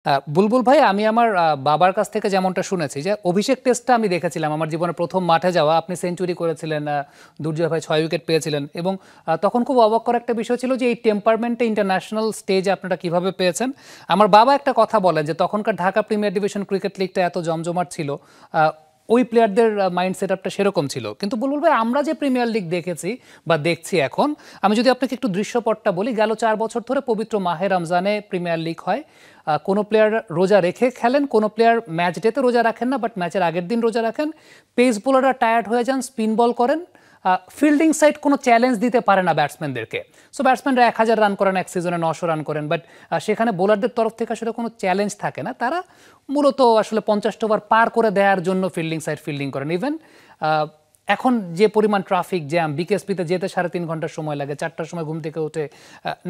বুলবুল ভাই, আমি আমার বাবার কাছ থেকে যেমনটা শুনেছি যে অভিষেক টেস্টটা আমি দেখেছিলাম আমার জীবনের প্রথম মাঠে যাওয়া। আপনি সেঞ্চুরি করেছিলেন, দুর্জয় ভাই 6 উইকেট পেয়েছিলেন, এবং তখন খুব অবাক করা একটা বিষয় ছিল যে এই টেম্পারমেন্টে ইন্টারন্যাশনাল স্টেজে আপনারা কিভাবে পেয়েছেন। আমার বাবা একটা কথা বলেন যে তখনকার ঢাকা প্রিমিয়ার ডিভিশন ক্রিকেট লিগটা এত জমজমাট ছিল, ওই প্লেয়ারদের মাইন্ড সেট আপটা সেরকম ছিল। কিন্তু বুলবুল ভাই, আমরা যে প্রিমিয়ার লিগ দেখেছি বা দেখছি এখন, আমি যদি আপনাকে একটু দৃশ্যপটটা বলি, গেল 4 বছর ধরে পবিত্র মাহে রমজানে প্রিমিয়ার লিগ হয়। কোনো প্লেয়ার রোজা রেখে খেলেন, কোনো প্লেয়ার ম্যাচ ডেতে রোজা রাখেন না, বাট ম্যাচের আগের দিন রোজা রাখেন। পেস বোলাররা টায়ার্ড হয়ে যান, স্পিন বল করেন। ফিল্ডিং সাইড কোনো চ্যালেঞ্জ দিতে পারে না ব্যাটসম্যানদেরকে। সো ব্যাটসম্যানরা 1000 রান করেন, এক সিজনে 900 রান করেন, বাট সেখানে বোলারদের তরফ থেকে আসলে কোনো চ্যালেঞ্জ থাকে না। তারা মূলত আসলে 50টা ওভার পার করে দেওয়ার জন্য ফিল্ডিং সাইড ফিল্ডিং করেন। ইভেন এখন যে পরিমাণ ট্রাফিক জ্যাম, বিকেএসপিতে যেতে 3.5 ঘন্টা সময় লাগে, 4টার সময় ঘুম থেকে উঠে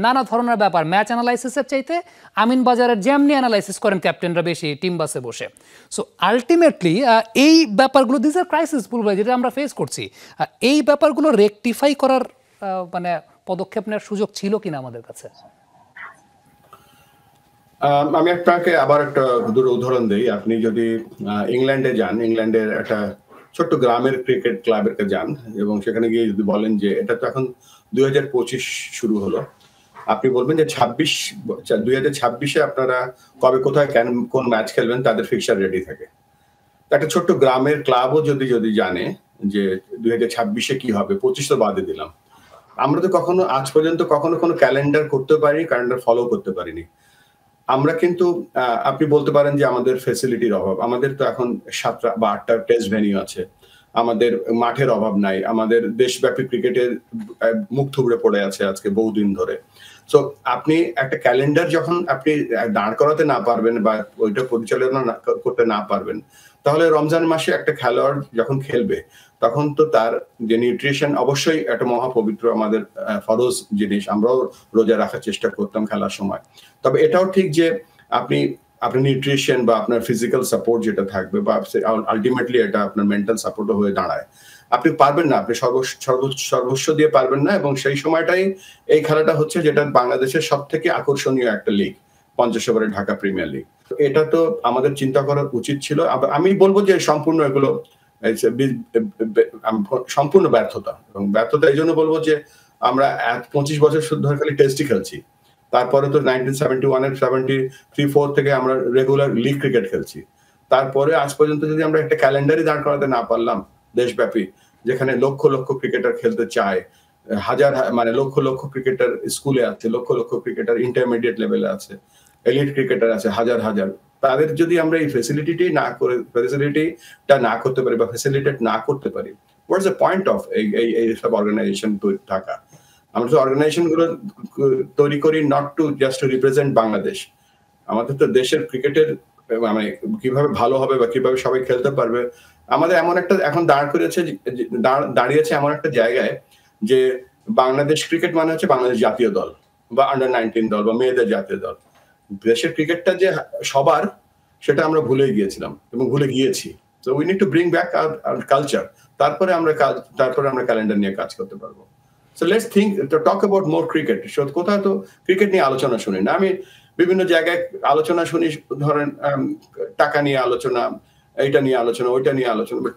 নানা ধরনের ব্যাপার, ম্যাচ অ্যানালাইসিসের চাইতে আমিন বাজারের জ্যাম নিয়ে অ্যানালাইসিস করেন ক্যাপ্টেনরা বেশি টিম বাসে বসে। সো আলটিমেটলি এই ব্যাপারগুলো, দিস আর ক্রাইসিস বলবো যেটা আমরা ফেস করছি, এই ব্যাপারগুলো রেকটিফাই করার মানে পদক্ষেপ নেওয়ার সুযোগ ছিল কিনা আমাদের কাছে? আমি আপনাকে আবার একটা উদাহরণ দিই। আপনি যদি ইংল্যান্ডে যান, ইংল্যান্ডের একটা ছোট্ট গ্রামের ক্রিকেট ক্লাবের যান এবং সেখানে গিয়ে যদি বলেন যে এটা তো এখন 2025 শুরু হলো, আপনি বলবেন যে 2026-এ আপনারা কবে কোথায় কোন ম্যাচ খেলবেন তাদের ফিক্সার রেডি থাকে। একটা ছোট্ট গ্রামের ক্লাবও যদি জানে যে 2026-এ কি হবে, 25 তো বাদে দিলাম, আমরা তো কখনো আজ পর্যন্ত কোনো ক্যালেন্ডার করতে পারি, ক্যালেন্ডার ফলো করতে পারিনি। আমরা কিন্তু আপনি বলতে পারেন যে আমাদের ফ্যাসিলিটির অভাব। আমাদের তো এখন 7টা বা 8টা টেস্ট ভেন্যু আছে। আমাদের মাঠের অভাব নাই। আমাদের দেশব্যাপী ক্রিকেটের মুখ থুবড়ে পড়ে আছে আজকে বহুদিন ধরে। সো আপনি একটা ক্যালেন্ডার যখন আপনি দাঁড় করাতে না পারবেন বা ওইটা পরিচালনা করতে না পারবেন, তাহলে রমজান মাসে একটা খেলোয়াড় যখন খেলবে তখন তো তার যে নিউট্রিশন অবশ্যই একটা মহাপবিত্র আমাদের ফরজ জিনিস। আমরাও রোজা রাখার চেষ্টা করতাম খেলার সময়। তবে এটাও ঠিক যে আপনার নিউট্রিশন বা আপনার ফিজিক্যাল সাপোর্ট যেটা থাকবে বা আলটিমেটলি এটা আপনার মেন্টাল সাপোর্টও হয়ে দাঁড়ায়। আপনি পারবেন না, আপনি সর্বস্ব দিয়ে পারবেন না, এবং সেই সময়টাই এই খেলাটা হচ্ছে যেটা বাংলাদেশের সবথেকে আকর্ষণীয় একটা লিগ, 50 ওভারের ঢাকা প্রিমিয়ার লিগ। এটা তো আমাদের চিন্তা করা উচিত ছিল। আমি বলবো যে সম্পূর্ণ এগুলো সম্পূর্ণ ব্যর্থতা, এবং ব্যর্থতা এই জন্য বলবো যে আমরা 25 বছর ধরে খালি টেস্টই খেলছি। তারপরে তো 1971-এর 73-4 থেকে আমরা রেগুলার লিগ ক্রিকেট খেলছি। তারপরে আজ পর্যন্ত যদি আমরা একটা ক্যালেন্ডারই দাঁড় করাতে না পারলাম দেশব্যাপী, যেখানে লক্ষ লক্ষ ক্রিকেটার খেলতে চায়, মানে লক্ষ লক্ষ ক্রিকেটার স্কুলে আছে, লক্ষ লক্ষ ক্রিকেটার ইন্টারমিডিয়েট লেভেলে আছে, এলিট ক্রিকেটার আছে হাজার হাজার, তাদের যদি আমরা এই ফ্যাসিলিটিটা না করতে পারি বা ফ্যাসিলিটেট না করতে পারি, হোয়াটস দ্য পয়েন্ট অফ এই সব অর্গানাইজেশন থাকা? আমরা তো অর্গানাইজেশন গুলো তৈরি করি not to just to represent Bangladesh. আমাদের তো দেশের ক্রিকেটের মানে কিভাবে ভালো হবে বা কিভাবে সবাই খেলতে পারবে, আমাদের এমন একটা এখন দাঁড়িয়েছে এমন একটা জায়গায় যে বাংলাদেশ ক্রিকেট মানে হচ্ছে বাংলাদেশ জাতীয় দল বা আন্ডার-19 দল বা মেয়েদের জাতীয় দল। দেশের ক্রিকেটটা যে সবার, সেটা আমরা ভুলে গিয়েছিলাম এবং ভুলে গিয়েছি। So we need to bring back hour culture. তারপরে আমরা ক্যালেন্ডার নিয়ে কাজ করতে পারবো। So let's talk about more cricket. কোথাও তো ক্রিকেট নিয়ে আলোচনা শুনি না। আমি বিভিন্ন জায়গায় আলোচনা শুনি, ধরেন টাকা নিয়ে আলোচনা, এইটা নিয়ে আলোচনা, ওইটা নিয়ে আলোচনা, বাট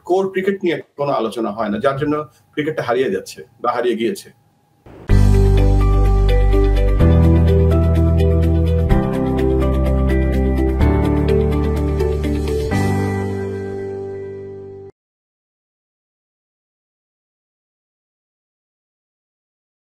কোর ক্রিকেট নিয়ে কোনো আলোচনা হয় না, যার জন্য ক্রিকেটটা হারিয়ে যাচ্ছে বা হারিয়ে গিয়েছে।